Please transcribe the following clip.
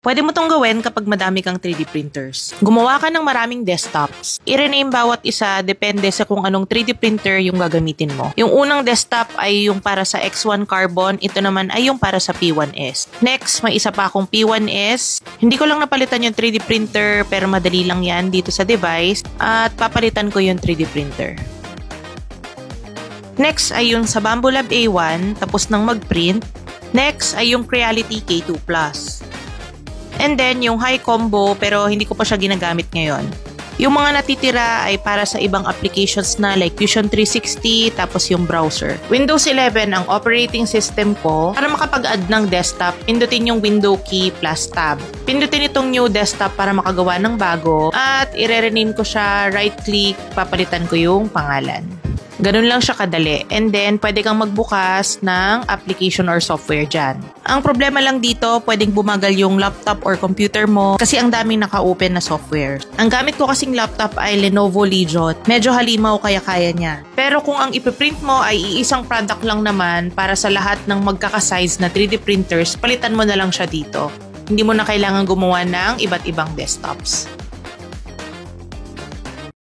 Pwede mo tong gawin kapag madami kang 3D printers. Gumawa ka ng maraming desktops. I-rename bawat isa depende sa kung anong 3D printer yung gagamitin mo. Yung unang desktop ay yung para sa X1 Carbon, ito naman ay yung para sa P1S. Next, may isa pa akong P1S. Hindi ko lang napalitan yung 3D printer pero madali lang yan dito sa device at papalitan ko yung 3D printer. Next ay yung sa Bambolab A1 tapos nang mag-print. Next ay yung Creality K2 Plus. And then, yung high combo pero hindi ko pa siya ginagamit ngayon. Yung mga natitira ay para sa ibang applications na like Fusion 360 tapos yung browser. Windows 11 ang operating system ko. Para makapag-add ng desktop, pindutin yung window key plus tab. Pindutin itong new desktop para makagawa ng bago at i-rename ko siya, right click, papalitan ko yung pangalan. Ganun lang siya kadali. And then, pwede kang magbukas ng application or software dyan. Ang problema lang dito, pwedeng bumagal yung laptop or computer mo kasi ang daming naka-open na software. Ang gamit ko kasing laptop ay Lenovo Legion. Medyo halimaw kaya kaya niya. Pero kung ang ipiprint mo ay iisang product lang naman para sa lahat ng magkakasize na 3D printers, palitan mo na lang siya dito. Hindi mo na kailangan gumawa ng iba't ibang desktops.